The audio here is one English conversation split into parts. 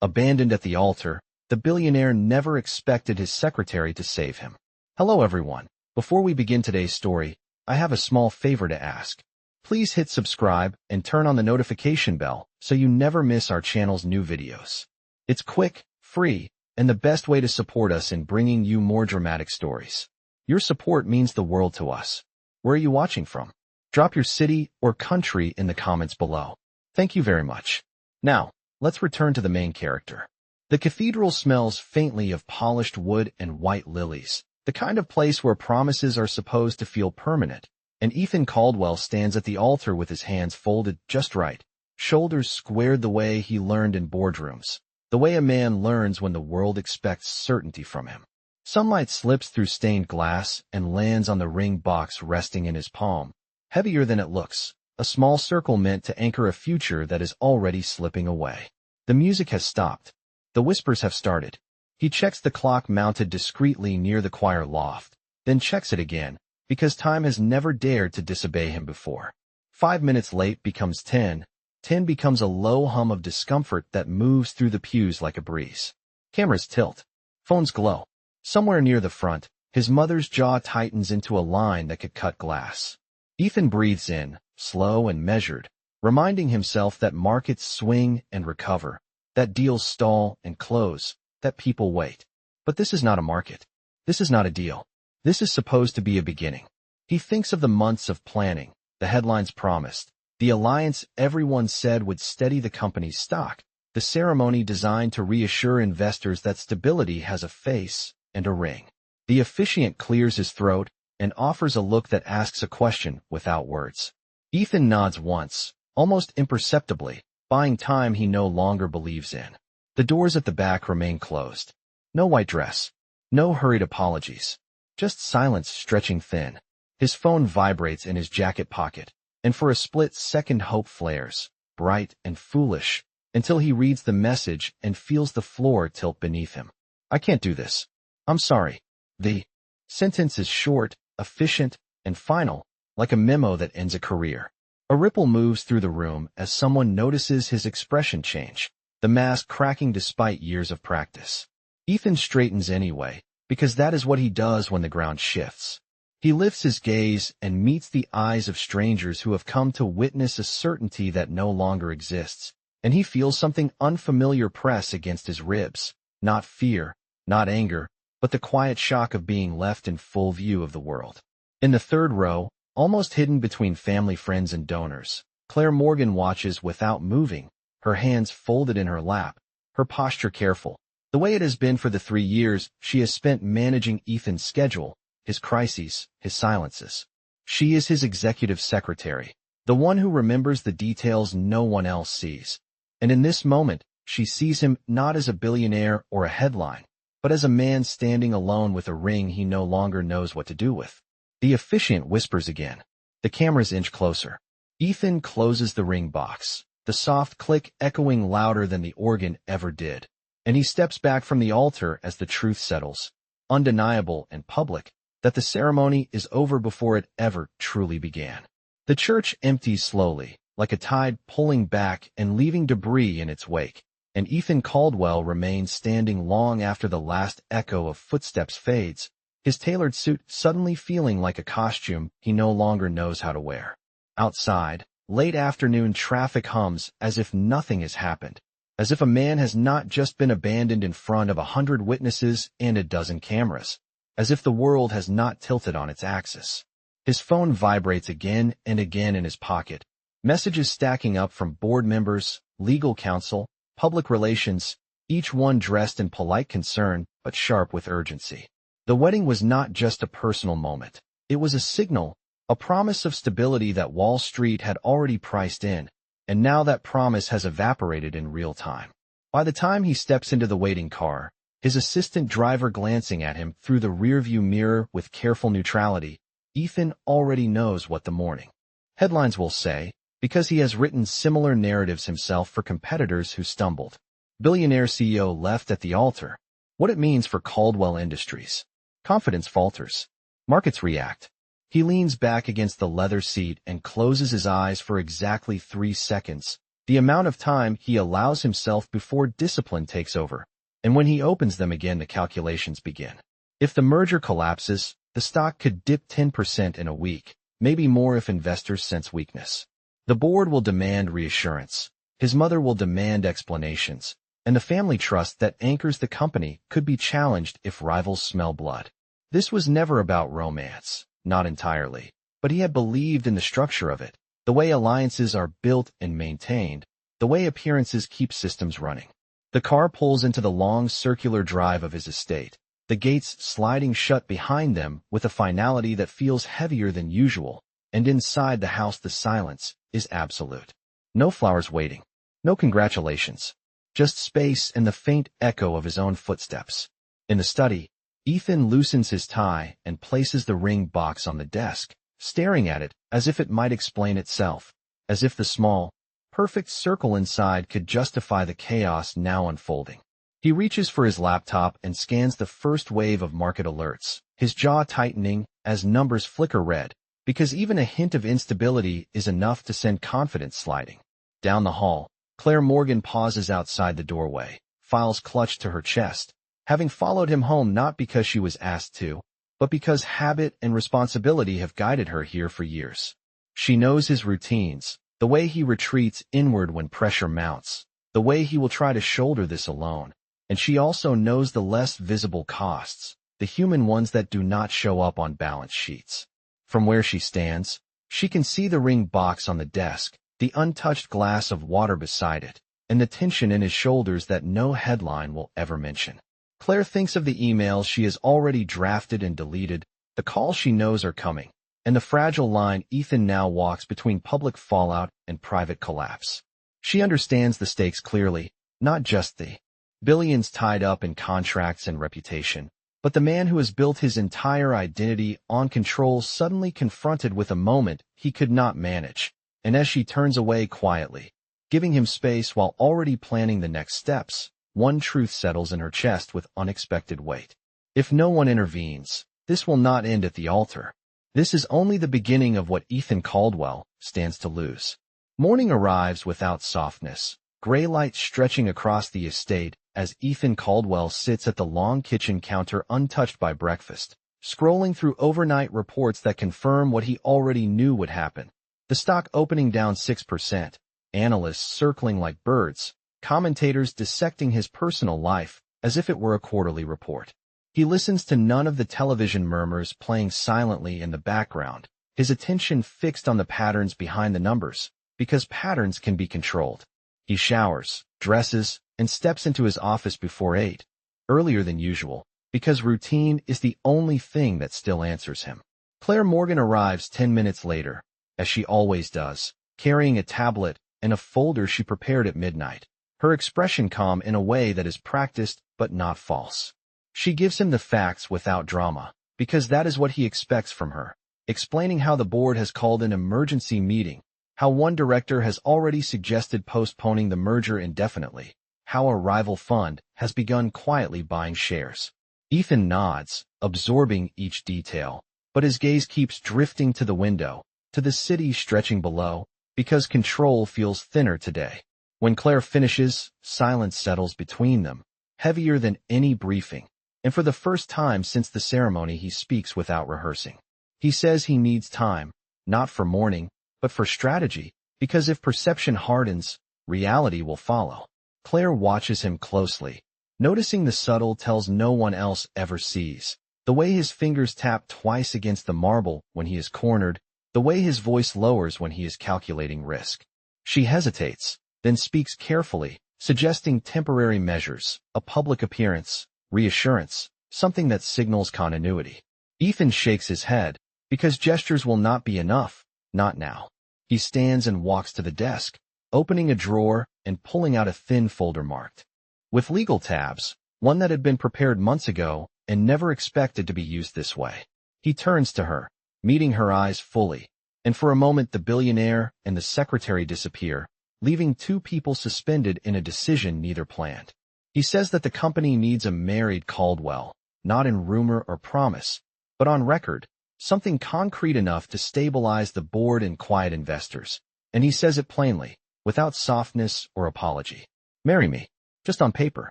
Abandoned at the altar, the billionaire never expected his secretary to save him. Hello everyone. Before we begin today's story, I have a small favor to ask. Please hit subscribe and turn on the notification bell so you never miss our channel's new videos. It's quick, free, and the best way to support us in bringing you more dramatic stories. Your support means the world to us. Where are you watching from? Drop your city or country in the comments below. Thank you very much. Now, let's return to the main character. The cathedral smells faintly of polished wood and white lilies, the kind of place where promises are supposed to feel permanent, and Ethan Caldwell stands at the altar with his hands folded just right, shoulders squared the way he learned in boardrooms, the way a man learns when the world expects certainty from him. Sunlight slips through stained glass and lands on the ring box resting in his palm, heavier than it looks, a small circle meant to anchor a future that is already slipping away. The music has stopped. The whispers have started. He checks the clock mounted discreetly near the choir loft, then checks it again, because time has never dared to disobey him before. 5 minutes late becomes 10. 10 becomes a low hum of discomfort that moves through the pews like a breeze. Cameras tilt. Phones glow. Somewhere near the front, his mother's jaw tightens into a line that could cut glass. Ethan breathes in, slow and measured, reminding himself that markets swing and recover, that deals stall and close, that people wait. But this is not a market. This is not a deal. This is supposed to be a beginning. He thinks of the months of planning, the headlines promised, the alliance everyone said would steady the company's stock, the ceremony designed to reassure investors that stability has a face and a ring. The officiant clears his throat and offers a look that asks a question without words. Ethan nods once, almost imperceptibly, buying time he no longer believes in. The doors at the back remain closed. No white dress. No hurried apologies. Just silence stretching thin. His phone vibrates in his jacket pocket, and for a split second hope flares, bright and foolish, until he reads the message and feels the floor tilt beneath him. I can't do this. I'm sorry. The sentence is short, efficient, and final, like a memo that ends a career. A ripple moves through the room as someone notices his expression change, the mask cracking despite years of practice. Ethan straightens anyway, because that is what he does when the ground shifts. He lifts his gaze and meets the eyes of strangers who have come to witness a certainty that no longer exists, and he feels something unfamiliar press against his ribs, not fear, not anger, but the quiet shock of being left in full view of the world. In the third row, almost hidden between family, friends, and donors, Claire Morgan watches without moving, her hands folded in her lap, her posture careful, the way it has been for the 3 years she has spent managing Ethan's schedule, his crises, his silences. She is his executive secretary, the one who remembers the details no one else sees. And in this moment, she sees him not as a billionaire or a headline, but as a man standing alone with a ring he no longer knows what to do with. The officiant whispers again. The cameras inch closer. Ethan closes the ring box, the soft click echoing louder than the organ ever did, and he steps back from the altar as the truth settles, undeniable and public, that the ceremony is over before it ever truly began. The church empties slowly, like a tide pulling back and leaving debris in its wake, and Ethan Caldwell remains standing long after the last echo of footsteps fades, his tailored suit suddenly feeling like a costume he no longer knows how to wear. Outside, late afternoon traffic hums as if nothing has happened, as if a man has not just been abandoned in front of 100 witnesses and a dozen cameras, as if the world has not tilted on its axis. His phone vibrates again and again in his pocket, messages stacking up from board members, legal counsel, public relations, each one dressed in polite concern but sharp with urgency. The wedding was not just a personal moment. It was a signal, a promise of stability that Wall Street had already priced in, and now that promise has evaporated in real time. By the time he steps into the waiting car, his assistant driver glancing at him through the rearview mirror with careful neutrality, Ethan already knows what the morning headlines will say, because he has written similar narratives himself for competitors who stumbled. Billionaire CEO left at the altar. What it means for Caldwell Industries. Confidence falters. Markets react. He leans back against the leather seat and closes his eyes for exactly 3 seconds, the amount of time he allows himself before discipline takes over, and when he opens them again the calculations begin. If the merger collapses, the stock could dip 10% in a week, maybe more if investors sense weakness. The board will demand reassurance. His mother will demand explanations, and the family trust that anchors the company could be challenged if rivals smell blood. This was never about romance, not entirely, but he had believed in the structure of it, the way alliances are built and maintained, the way appearances keep systems running. The car pulls into the long circular drive of his estate, the gates sliding shut behind them with a finality that feels heavier than usual, and inside the house the silence is absolute. No flowers waiting, no congratulations, just space and the faint echo of his own footsteps. In the study, Ethan loosens his tie and places the ring box on the desk, staring at it as if it might explain itself, as if the small, perfect circle inside could justify the chaos now unfolding. He reaches for his laptop and scans the first wave of market alerts, his jaw tightening as numbers flicker red, because even a hint of instability is enough to send confidence sliding. Down the hall, Claire Morgan pauses outside the doorway, files clutched to her chest, having followed him home not because she was asked to, but because habit and responsibility have guided her here for years. She knows his routines, the way he retreats inward when pressure mounts, the way he will try to shoulder this alone, and she also knows the less visible costs, the human ones that do not show up on balance sheets. From where she stands, she can see the ring box on the desk, the untouched glass of water beside it, and the tension in his shoulders that no headline will ever mention. Claire thinks of the emails she has already drafted and deleted, the calls she knows are coming, and the fragile line Ethan now walks between public fallout and private collapse. She understands the stakes clearly, not just the billions tied up in contracts and reputation, but the man who has built his entire identity on control suddenly confronted with a moment he could not manage, and as she turns away quietly, giving him space while already planning the next steps, one truth settles in her chest with unexpected weight. If no one intervenes, this will not end at the altar. This is only the beginning of what Ethan Caldwell stands to lose. Morning arrives without softness, gray light stretching across the estate as Ethan Caldwell sits at the long kitchen counter untouched by breakfast, scrolling through overnight reports that confirm what he already knew would happen. The stock opening down 6%, analysts circling like birds, commentators dissecting his personal life as if it were a quarterly report. He listens to none of the television murmurs playing silently in the background, his attention fixed on the patterns behind the numbers, because patterns can be controlled. He showers, dresses, and steps into his office before 8, earlier than usual, because routine is the only thing that still answers him. Claire Morgan arrives 10 minutes later, as she always does, carrying a tablet and a folder she prepared at midnight, her expression calm in a way that is practiced but not false. She gives him the facts without drama, because that is what he expects from her, explaining how the board has called an emergency meeting, how one director has already suggested postponing the merger indefinitely, how a rival fund has begun quietly buying shares. Ethan nods, absorbing each detail, but his gaze keeps drifting to the window, to the city stretching below, because control feels thinner today. When Claire finishes, silence settles between them, heavier than any briefing, and for the first time since the ceremony he speaks without rehearsing. He says he needs time, not for mourning, but for strategy, because if perception hardens, reality will follow. Claire watches him closely, noticing the subtle tells no one else ever sees, the way his fingers tap twice against the marble when he is cornered, the way his voice lowers when he is calculating risk. She hesitates, then speaks carefully, suggesting temporary measures, a public appearance, reassurance, something that signals continuity. Ethan shakes his head, because gestures will not be enough, not now. He stands and walks to the desk, opening a drawer and pulling out a thin folder marked with legal tabs, one that had been prepared months ago and never expected to be used this way. He turns to her, meeting her eyes fully, and for a moment the billionaire and the secretary disappear, leaving two people suspended in a decision neither planned. He says that the company needs a married Caldwell, not in rumor or promise, but on record, something concrete enough to stabilize the board and quiet investors. And he says it plainly, without softness or apology. Marry me. Just on paper.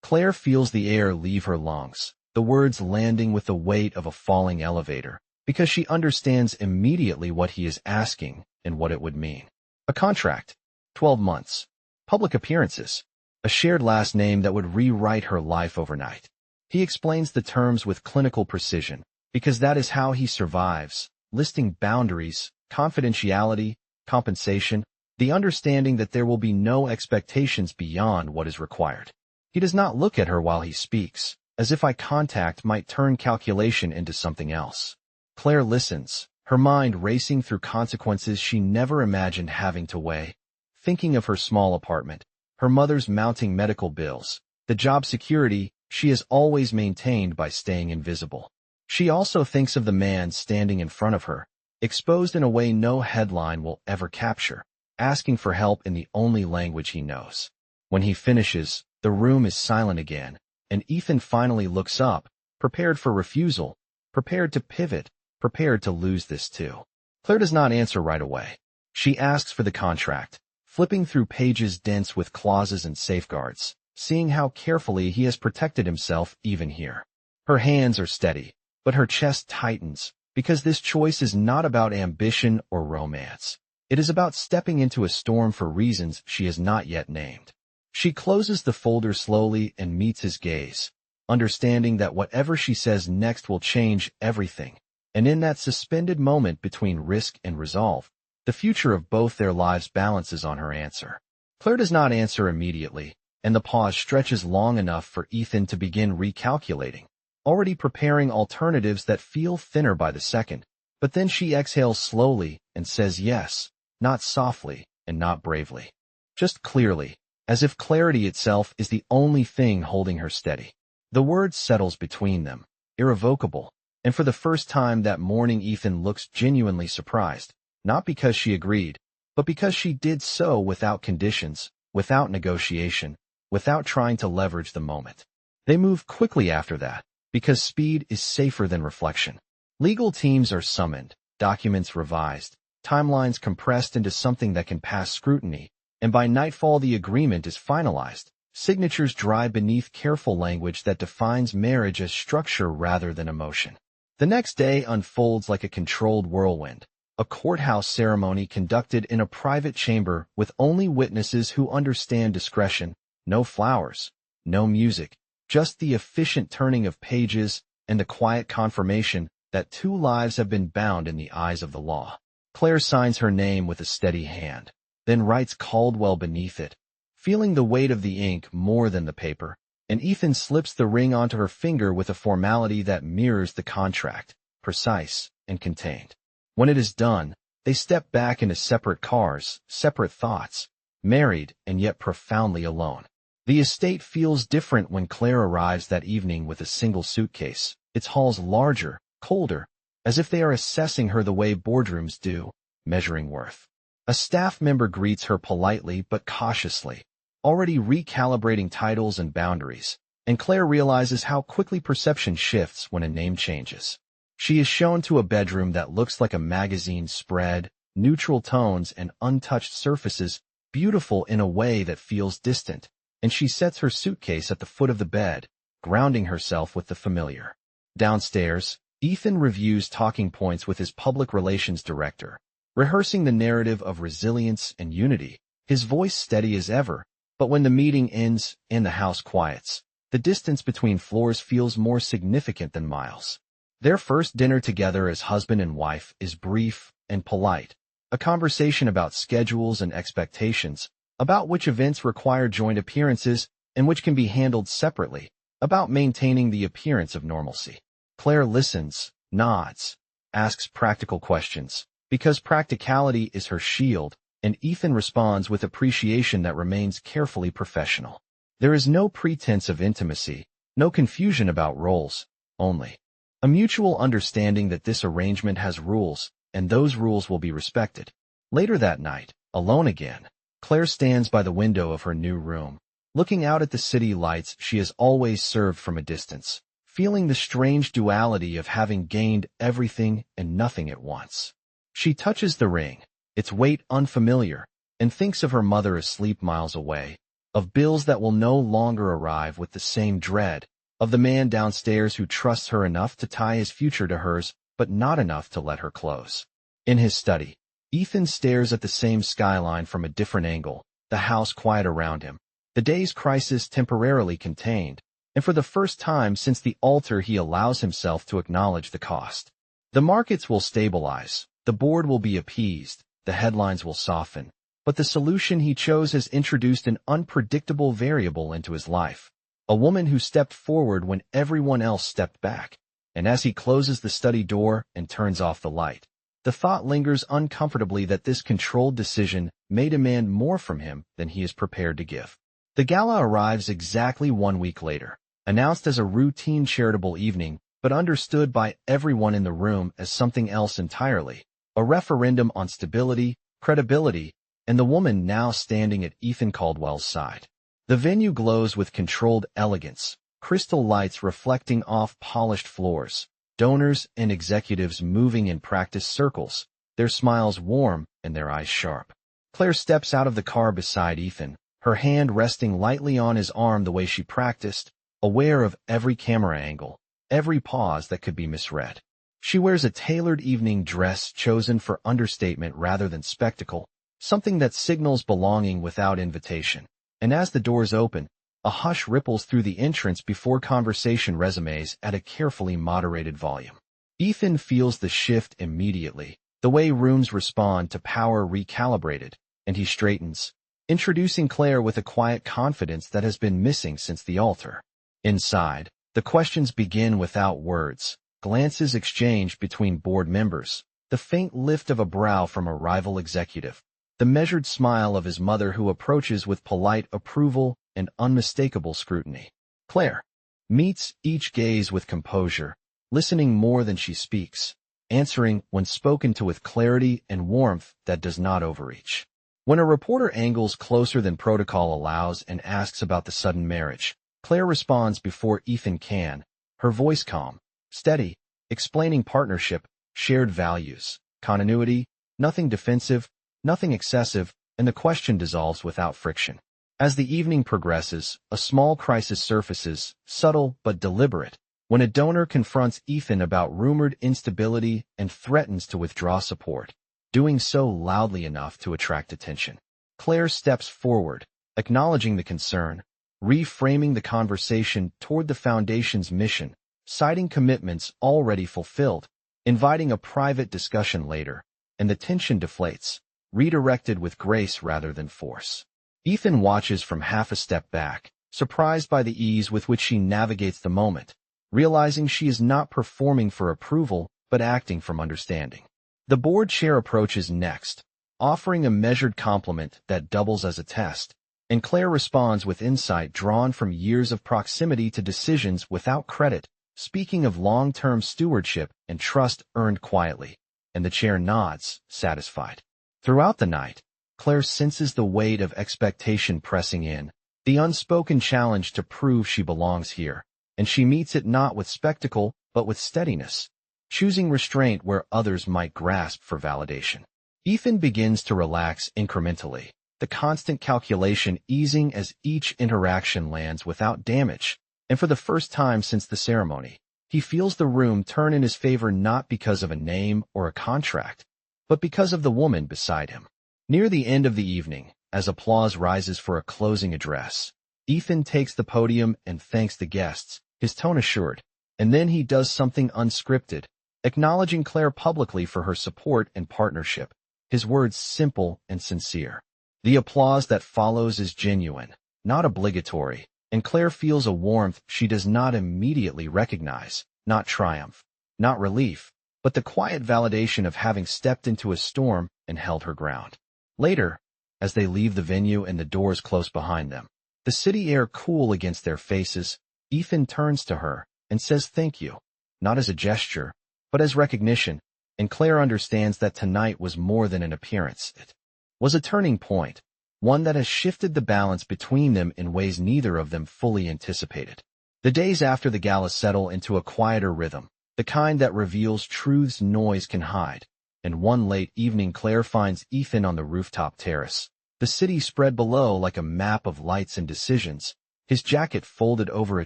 Claire feels the air leave her lungs, the words landing with the weight of a falling elevator, because she understands immediately what he is asking and what it would mean. A contract. 12 months. Public appearances. A shared last name that would rewrite her life overnight. He explains the terms with clinical precision, because that is how he survives, listing boundaries, confidentiality, compensation, the understanding that there will be no expectations beyond what is required. He does not look at her while he speaks, as if eye contact might turn calculation into something else. Claire listens, her mind racing through consequences she never imagined having to weigh, thinking of her small apartment, her mother's mounting medical bills, the job security she has always maintained by staying invisible. She also thinks of the man standing in front of her, exposed in a way no headline will ever capture, asking for help in the only language he knows. When he finishes, the room is silent again, and Ethan finally looks up, prepared for refusal, prepared to pivot, prepared to lose this too. Claire does not answer right away. She asks for the contract, flipping through pages dense with clauses and safeguards, seeing how carefully he has protected himself even here. Her hands are steady, but her chest tightens, because this choice is not about ambition or romance. It is about stepping into a storm for reasons she has not yet named. She closes the folder slowly and meets his gaze, understanding that whatever she says next will change everything. And in that suspended moment between risk and resolve, the future of both their lives balances on her answer. Claire does not answer immediately, and the pause stretches long enough for Ethan to begin recalculating, already preparing alternatives that feel thinner by the second. But then she exhales slowly and says yes, not softly and not bravely, just clearly, as if clarity itself is the only thing holding her steady. The word settles between them, irrevocable, and for the first time that morning Ethan looks genuinely surprised, not because she agreed, but because she did so without conditions, without negotiation, without trying to leverage the moment. They move quickly after that, because speed is safer than reflection. Legal teams are summoned, documents revised, timelines compressed into something that can pass scrutiny, and by nightfall the agreement is finalized, signatures dry beneath careful language that defines marriage as structure rather than emotion. The next day unfolds like a controlled whirlwind, a courthouse ceremony conducted in a private chamber with only witnesses who understand discretion, no flowers, no music, just the efficient turning of pages and the quiet confirmation that two lives have been bound in the eyes of the law. Claire signs her name with a steady hand, then writes Caldwell beneath it, feeling the weight of the ink more than the paper, and Ethan slips the ring onto her finger with a formality that mirrors the contract, precise and contained. When it is done, they step back into separate cars, separate thoughts, married and yet profoundly alone. The estate feels different when Claire arrives that evening with a single suitcase, its halls larger, colder, as if they are assessing her the way boardrooms do, measuring worth. A staff member greets her politely but cautiously, already recalibrating titles and boundaries, and Claire realizes how quickly perception shifts when a name changes. She is shown to a bedroom that looks like a magazine spread, neutral tones and untouched surfaces, beautiful in a way that feels distant, and she sets her suitcase at the foot of the bed, grounding herself with the familiar. Downstairs, Ethan reviews talking points with his public relations director, rehearsing the narrative of resilience and unity, his voice steady as ever. But when the meeting ends and the house quiets, the distance between floors feels more significant than miles. Their first dinner together as husband and wife is brief and polite, a conversation about schedules and expectations, about which events require joint appearances and which can be handled separately, about maintaining the appearance of normalcy. Claire listens, nods, asks practical questions, because practicality is her shield, and Ethan responds with appreciation that remains carefully professional. There is no pretense of intimacy, no confusion about roles, only a mutual understanding that this arrangement has rules, and those rules will be respected. Later that night, alone again, Claire stands by the window of her new room, looking out at the city lights she has always served from a distance, feeling the strange duality of having gained everything and nothing at once. She touches the ring, its weight unfamiliar, and thinks of her mother asleep miles away, of bills that will no longer arrive with the same dread, of the man downstairs who trusts her enough to tie his future to hers, but not enough to let her close. In his study, Ethan stares at the same skyline from a different angle, the house quiet around him, the day's crisis temporarily contained, and for the first time since the altar he allows himself to acknowledge the cost. The markets will stabilize, the board will be appeased, the headlines will soften, but the solution he chose has introduced an unpredictable variable into his life. A woman who stepped forward when everyone else stepped back, and as he closes the study door and turns off the light, the thought lingers uncomfortably that this controlled decision may demand more from him than he is prepared to give. The gala arrives exactly 1 week later, announced as a routine charitable evening, but understood by everyone in the room as something else entirely, a referendum on stability, credibility, and the woman now standing at Ethan Caldwell's side. The venue glows with controlled elegance, crystal lights reflecting off polished floors, donors and executives moving in practice circles, their smiles warm and their eyes sharp. Claire steps out of the car beside Ethan, her hand resting lightly on his arm the way she practiced, aware of every camera angle, every pause that could be misread. She wears a tailored evening dress chosen for understatement rather than spectacle, something that signals belonging without invitation. And as the doors open, a hush ripples through the entrance before conversation resumes at a carefully moderated volume. Ethan feels the shift immediately, the way rooms respond to power recalibrated, and he straightens, introducing Claire with a quiet confidence that has been missing since the altar. Inside, the questions begin without words, glances exchanged between board members, the faint lift of a brow from a rival executive, the measured smile of his mother who approaches with polite approval and unmistakable scrutiny. Claire meets each gaze with composure, listening more than she speaks, answering when spoken to with clarity and warmth that does not overreach. When a reporter angles closer than protocol allows and asks about the sudden marriage, Claire responds before Ethan can, her voice calm, steady, explaining partnership, shared values, continuity, nothing defensive, nothing excessive, and the question dissolves without friction. As the evening progresses, a small crisis surfaces, subtle but deliberate, when a donor confronts Ethan about rumored instability and threatens to withdraw support, doing so loudly enough to attract attention. Claire steps forward, acknowledging the concern, reframing the conversation toward the foundation's mission, citing commitments already fulfilled, inviting a private discussion later, and the tension deflates, redirected with grace rather than force. Ethan watches from half a step back, surprised by the ease with which she navigates the moment, realizing she is not performing for approval but acting from understanding. The board chair approaches next, offering a measured compliment that doubles as a test, and Claire responds with insight drawn from years of proximity to decisions without credit, speaking of long-term stewardship and trust earned quietly, and the chair nods, satisfied. Throughout the night, Claire senses the weight of expectation pressing in, the unspoken challenge to prove she belongs here, and she meets it not with spectacle but with steadiness, choosing restraint where others might grasp for validation. Ethan begins to relax incrementally, the constant calculation easing as each interaction lands without damage, and for the first time since the ceremony, he feels the room turn in his favor not because of a name or a contract, but because of the woman beside him. Near the end of the evening, as applause rises for a closing address, Ethan takes the podium and thanks the guests, his tone assured, and then he does something unscripted, acknowledging Claire publicly for her support and partnership, his words simple and sincere. The applause that follows is genuine, not obligatory, and Claire feels a warmth she does not immediately recognize, not triumph, not relief, but the quiet validation of having stepped into a storm and held her ground. Later, as they leave the venue and the doors close behind them, the city air cool against their faces, Ethan turns to her and says thank you, not as a gesture, but as recognition, and Claire understands that tonight was more than an appearance. It was a turning point, one that has shifted the balance between them in ways neither of them fully anticipated. The days after the gala settle into a quieter rhythm, the kind that reveals truths noise can hide, and one late evening Claire finds Ethan on the rooftop terrace, The city spread below like a map of lights and decisions, his jacket folded over a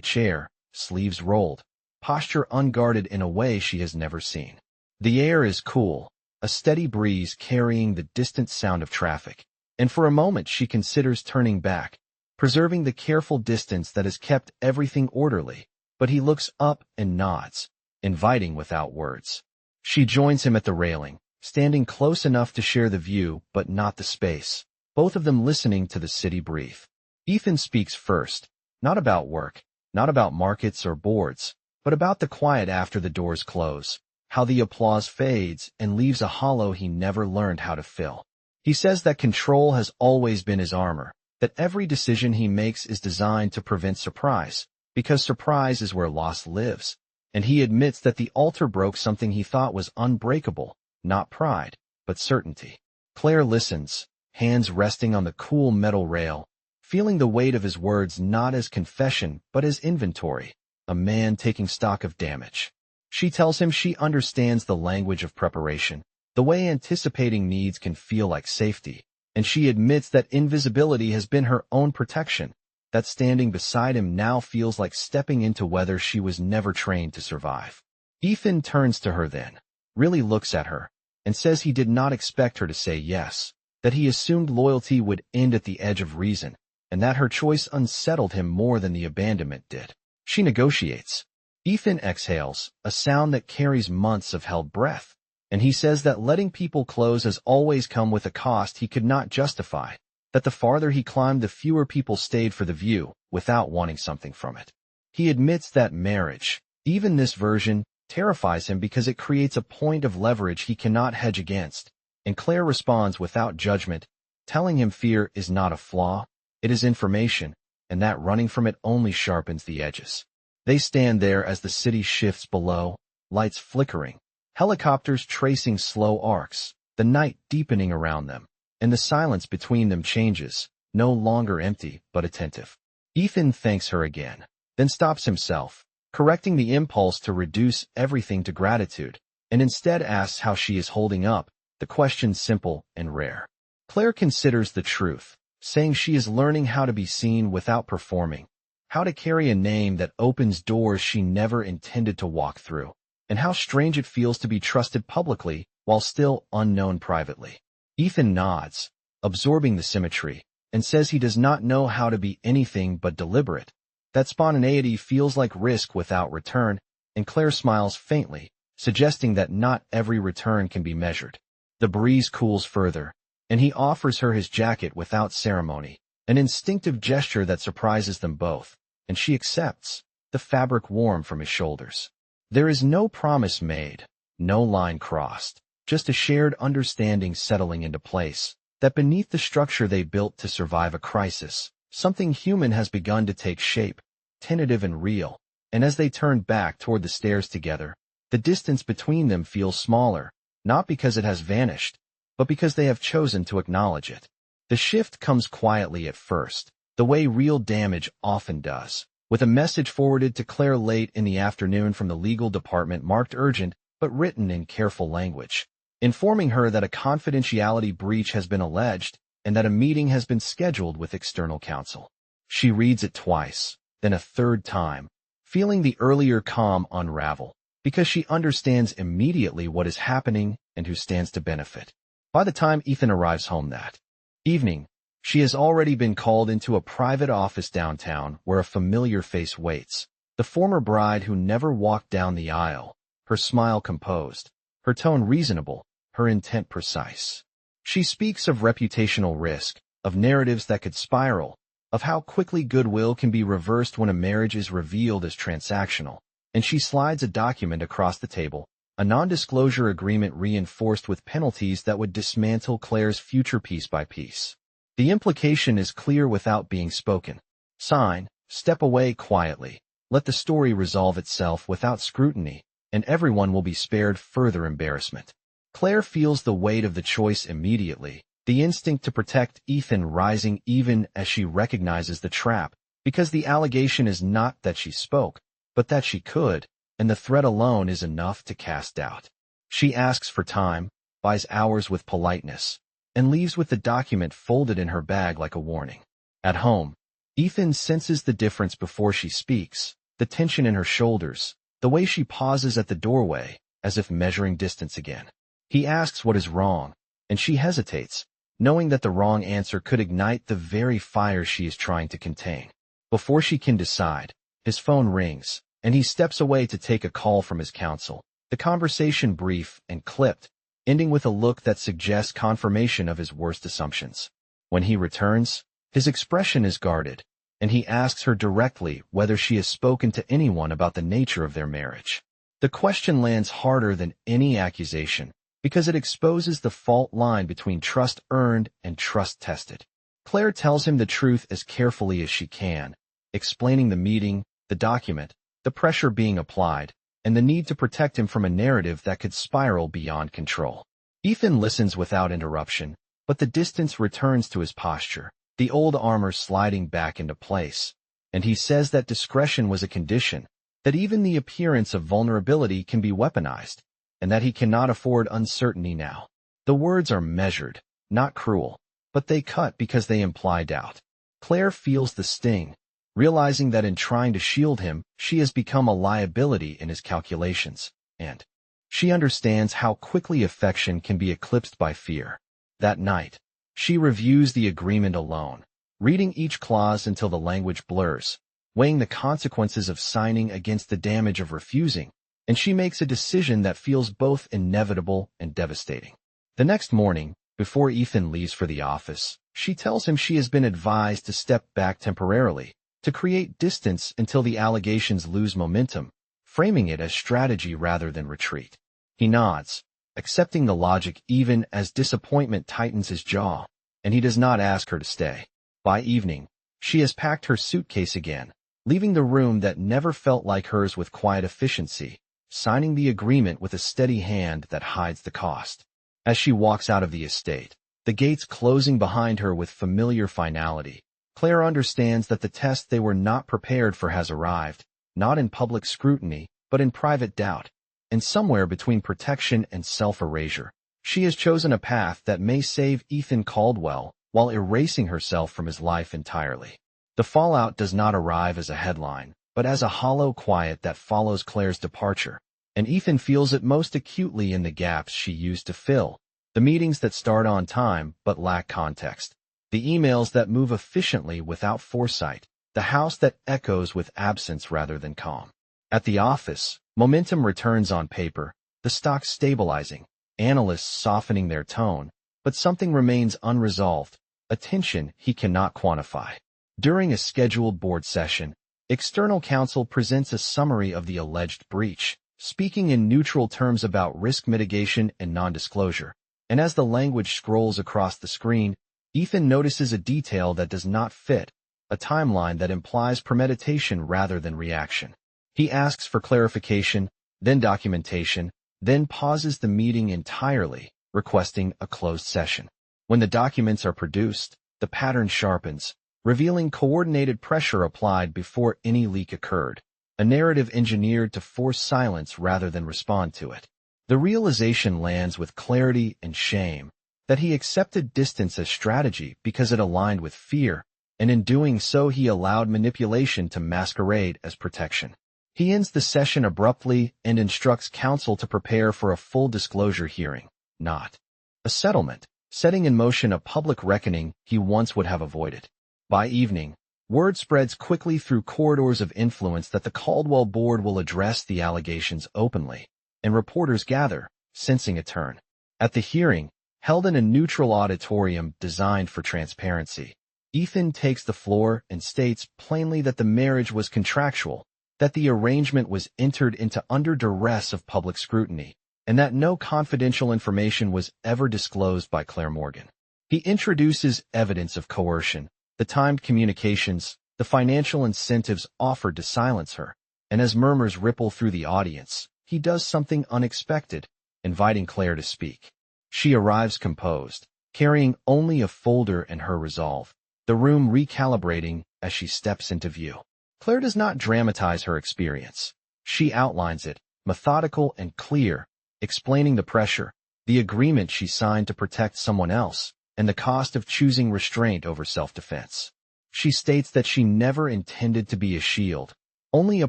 chair, sleeves rolled, posture unguarded in a way she has never seen. The air is cool, a steady breeze carrying the distant sound of traffic, and for a moment she considers turning back, preserving the careful distance that has kept everything orderly, but he looks up and nods, inviting without words. She joins him at the railing, standing close enough to share the view but not the space, both of them listening to the city breathe. Ethan speaks first, not about work, not about markets or boards, but about the quiet after the doors close, how the applause fades and leaves a hollow he never learned how to fill. He says that control has always been his armor, that every decision he makes is designed to prevent surprise, because surprise is where loss lives, and he admits that the altar broke something he thought was unbreakable, not pride, but certainty. Claire listens, hands resting on the cool metal rail, feeling the weight of his words not as confession but as inventory, a man taking stock of damage. She tells him she understands the language of preparation, the way anticipating needs can feel like safety, and she admits that invisibility has been her own protection, that standing beside him now feels like stepping into weather she was never trained to survive. Ethan turns to her then, really looks at her, and says he did not expect her to say yes, that he assumed loyalty would end at the edge of reason, and that her choice unsettled him more than the abandonment did. She negotiates. Ethan exhales, a sound that carries months of held breath, and he says that letting people close has always come with a cost he could not justify, that the farther he climbed the fewer people stayed for the view, without wanting something from it. He admits that marriage, even this version, terrifies him because it creates a point of leverage he cannot hedge against, and Claire responds without judgment, telling him fear is not a flaw, it is information, and that running from it only sharpens the edges. They stand there as the city shifts below, lights flickering, helicopters tracing slow arcs, the night deepening around them, and the silence between them changes, no longer empty but attentive. Ethan thanks her again, then stops himself, correcting the impulse to reduce everything to gratitude, and instead asks how she is holding up, the question simple and rare. Claire considers the truth, saying she is learning how to be seen without performing, how to carry a name that opens doors she never intended to walk through, and how strange it feels to be trusted publicly while still unknown privately. Ethan nods, absorbing the symmetry, and says he does not know how to be anything but deliberate, that spontaneity feels like risk without return, and Claire smiles faintly, suggesting that not every return can be measured. The breeze cools further, and he offers her his jacket without ceremony, an instinctive gesture that surprises them both, and she accepts, the fabric warm from his shoulders. There is no promise made, no line crossed, just a shared understanding settling into place, that beneath the structure they built to survive a crisis, something human has begun to take shape, tentative and real, and as they turn back toward the stairs together, the distance between them feels smaller, not because it has vanished, but because they have chosen to acknowledge it. The shift comes quietly at first, the way real damage often does, with a message forwarded to Claire late in the afternoon from the legal department marked urgent but written in careful language, informing her that a confidentiality breach has been alleged and that a meeting has been scheduled with external counsel. She reads it twice, then a third time, feeling the earlier calm unravel, because she understands immediately what is happening and who stands to benefit. By the time Ethan arrives home that evening, she has already been called into a private office downtown where a familiar face waits, the former bride who never walked down the aisle, her smile composed, her tone reasonable, her intent precise. She speaks of reputational risk, of narratives that could spiral, of how quickly goodwill can be reversed when a marriage is revealed as transactional, and she slides a document across the table, a non-disclosure agreement reinforced with penalties that would dismantle Claire's future piece by piece. The implication is clear without being spoken. Sign, step away quietly, let the story resolve itself without scrutiny, and everyone will be spared further embarrassment. Claire feels the weight of the choice immediately, the instinct to protect Ethan rising even as she recognizes the trap, because the allegation is not that she spoke, but that she could, and the threat alone is enough to cast doubt. She asks for time, buys hours with politeness, and leaves with the document folded in her bag like a warning. At home, Ethan senses the difference before she speaks, the tension in her shoulders, the way she pauses at the doorway, as if measuring distance again. He asks what is wrong, and she hesitates, knowing that the wrong answer could ignite the very fire she is trying to contain. Before she can decide, his phone rings, and he steps away to take a call from his counsel. The conversation brief and clipped, ending with a look that suggests confirmation of his worst assumptions. When he returns, his expression is guarded, and he asks her directly whether she has spoken to anyone about the nature of their marriage. The question lands harder than any accusation, because it exposes the fault line between trust earned and trust tested. Claire tells him the truth as carefully as she can, explaining the meeting, the document, the pressure being applied, and the need to protect him from a narrative that could spiral beyond control. Ethan listens without interruption, but the distance returns to his posture, the old armor sliding back into place, and he says that discretion was a condition, that even the appearance of vulnerability can be weaponized, and that he cannot afford uncertainty now. The words are measured, not cruel, but they cut because they imply doubt. Claire feels the sting, realizing that in trying to shield him, she has become a liability in his calculations, and she understands how quickly affection can be eclipsed by fear. That night, she reviews the agreement alone, reading each clause until the language blurs, weighing the consequences of signing against the damage of refusing, and she makes a decision that feels both inevitable and devastating. The next morning, before Ethan leaves for the office, she tells him she has been advised to step back temporarily, to create distance until the allegations lose momentum, framing it as strategy rather than retreat. He nods, accepting the logic even as disappointment tightens his jaw, and he does not ask her to stay. By evening, she has packed her suitcase again, leaving the room that never felt like hers with quiet efficiency, signing the agreement with a steady hand that hides the cost. As she walks out of the estate, the gates closing behind her with familiar finality, Claire understands that the test they were not prepared for has arrived, not in public scrutiny, but in private doubt. And somewhere between protection and self-erasure, she has chosen a path that may save Ethan Caldwell while erasing herself from his life entirely. The fallout does not arrive as a headline, but as a hollow quiet that follows Claire's departure, and Ethan feels it most acutely in the gaps she used to fill, the meetings that start on time but lack context, the emails that move efficiently without foresight, the house that echoes with absence rather than calm. At the office, momentum returns on paper, the stock stabilizing, analysts softening their tone, but something remains unresolved, a tension he cannot quantify. During a scheduled board session, external counsel presents a summary of the alleged breach, speaking in neutral terms about risk mitigation and non-disclosure, and as the language scrolls across the screen, Ethan notices a detail that does not fit, a timeline that implies premeditation rather than reaction. He asks for clarification, then documentation, then pauses the meeting entirely, requesting a closed session. When the documents are produced, the pattern sharpens, revealing coordinated pressure applied before any leak occurred, a narrative engineered to force silence rather than respond to it. The realization lands with clarity and shame, that he accepted distance as strategy because it aligned with fear, and in doing so he allowed manipulation to masquerade as protection. He ends the session abruptly and instructs counsel to prepare for a full disclosure hearing, not a settlement, setting in motion a public reckoning he once would have avoided. By evening, word spreads quickly through corridors of influence that the Caldwell board will address the allegations openly, and reporters gather, sensing a turn. At the hearing, held in a neutral auditorium designed for transparency, Ethan takes the floor and states plainly that the marriage was contractual, that the arrangement was entered into under duress of public scrutiny, and that no confidential information was ever disclosed by Claire Morgan. He introduces evidence of coercion, the timed communications, the financial incentives offered to silence her, and as murmurs ripple through the audience, he does something unexpected, inviting Claire to speak. She arrives composed, carrying only a folder and her resolve, the room recalibrating as she steps into view. Claire does not dramatize her experience. She outlines it, methodical and clear, explaining the pressure, the agreement she signed to protect someone else, and the cost of choosing restraint over self-defense. She states that she never intended to be a shield, only a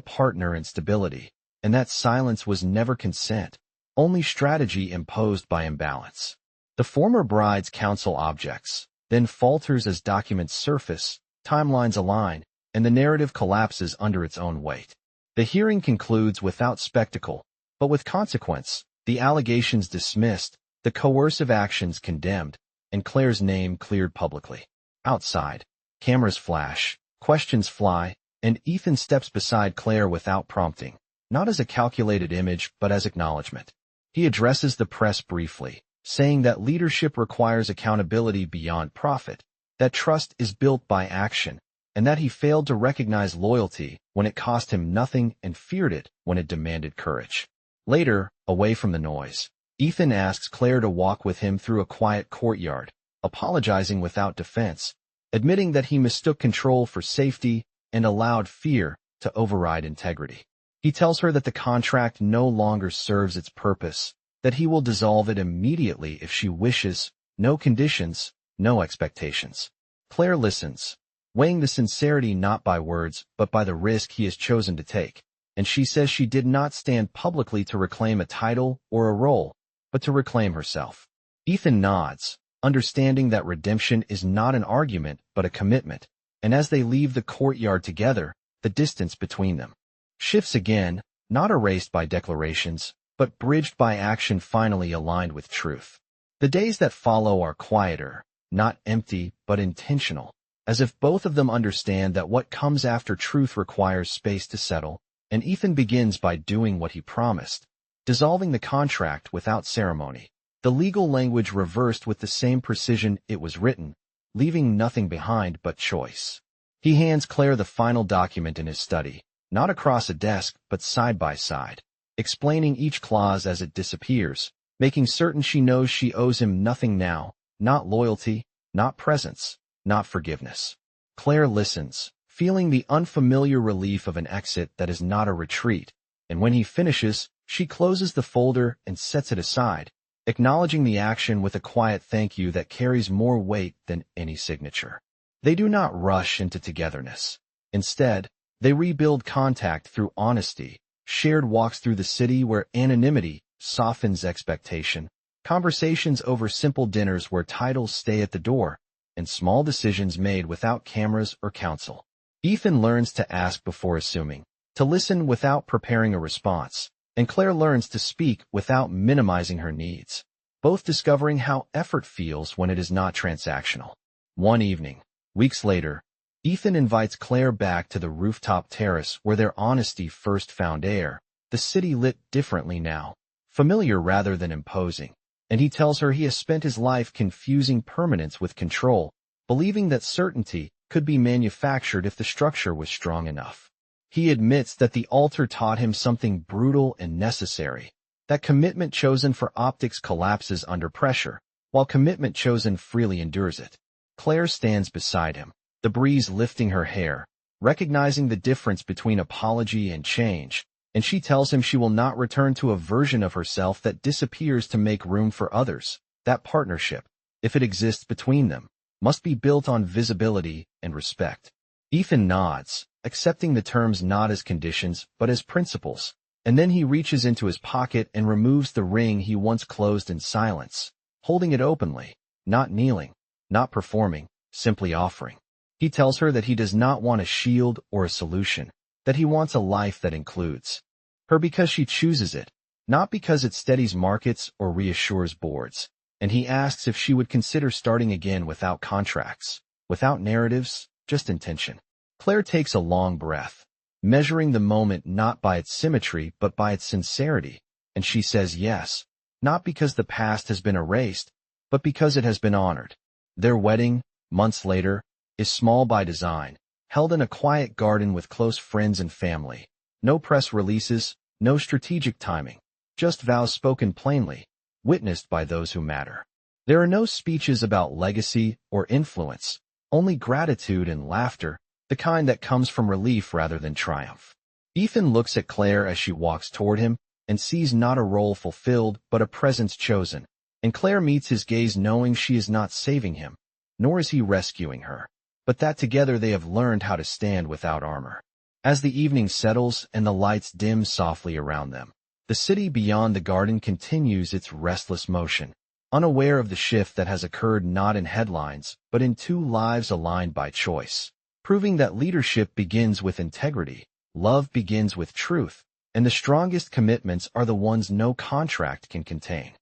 partner in stability, and that silence was never consent, only strategy imposed by imbalance. The former bride's counsel objects, then falters as documents surface, timelines align, and the narrative collapses under its own weight. The hearing concludes without spectacle, but with consequence, the allegations dismissed, the coercive actions condemned, and Claire's name cleared publicly. Outside, cameras flash, questions fly, and Ethan steps beside Claire without prompting, not as a calculated image but as acknowledgement. He addresses the press briefly, saying that leadership requires accountability beyond profit, that trust is built by action, and that he failed to recognize loyalty when it cost him nothing and feared it when it demanded courage. Later, away from the noise, Ethan asks Claire to walk with him through a quiet courtyard, apologizing without defense, admitting that he mistook control for safety and allowed fear to override integrity. He tells her that the contract no longer serves its purpose, that he will dissolve it immediately if she wishes, no conditions, no expectations. Claire listens, weighing the sincerity not by words but by the risk he has chosen to take, and she says she did not stand publicly to reclaim a title or a role, but to reclaim herself. Ethan nods, understanding that redemption is not an argument but a commitment, and as they leave the courtyard together, the distance between them shifts again, not erased by declarations, but bridged by action finally aligned with truth. The days that follow are quieter, not empty but intentional, as if both of them understand that what comes after truth requires space to settle, and Ethan begins by doing what he promised, dissolving the contract without ceremony, the legal language reversed with the same precision it was written, leaving nothing behind but choice. He hands Claire the final document in his study, not across a desk but side by side, explaining each clause as it disappears, making certain she knows she owes him nothing now, not loyalty, not presence, not forgiveness. Claire listens, feeling the unfamiliar relief of an exit that is not a retreat, and when he finishes, she closes the folder and sets it aside, acknowledging the action with a quiet thank you that carries more weight than any signature. They do not rush into togetherness. Instead, they rebuild contact through honesty, shared walks through the city where anonymity softens expectation, conversations over simple dinners where titles stay at the door, and small decisions made without cameras or counsel. Ethan learns to ask before assuming, to listen without preparing a response, and Claire learns to speak without minimizing her needs, both discovering how effort feels when it is not transactional. One evening, weeks later, Ethan invites Claire back to the rooftop terrace where their honesty first found air, the city lit differently now, familiar rather than imposing, and he tells her he has spent his life confusing permanence with control, believing that certainty could be manufactured if the structure was strong enough. He admits that the altar taught him something brutal and necessary, that commitment chosen for optics collapses under pressure, while commitment chosen freely endures it. Claire stands beside him, the breeze lifting her hair, recognizing the difference between apology and change, and she tells him she will not return to a version of herself that disappears to make room for others. That partnership, if it exists between them, must be built on visibility and respect. Ethan nods, accepting the terms not as conditions but as principles, and then he reaches into his pocket and removes the ring he once closed in silence, holding it openly, not kneeling, not performing, simply offering. He tells her that he does not want a shield or a solution, that he wants a life that includes her because she chooses it, not because it steadies markets or reassures boards, and he asks if she would consider starting again without contracts, without narratives, just intention. Claire takes a long breath, measuring the moment not by its symmetry but by its sincerity, and she says yes, not because the past has been erased, but because it has been honored. Their wedding, months later, is small by design, held in a quiet garden with close friends and family. No press releases, no strategic timing, just vows spoken plainly, witnessed by those who matter. There are no speeches about legacy or influence, only gratitude and laughter, the kind that comes from relief rather than triumph. Ethan looks at Claire as she walks toward him and sees not a role fulfilled but a presence chosen, and Claire meets his gaze knowing she is not saving him, nor is he rescuing her, but that together they have learned how to stand without armor. As the evening settles and the lights dim softly around them, the city beyond the garden continues its restless motion, unaware of the shift that has occurred not in headlines, but in two lives aligned by choice, proving that leadership begins with integrity, love begins with truth, and the strongest commitments are the ones no contract can contain.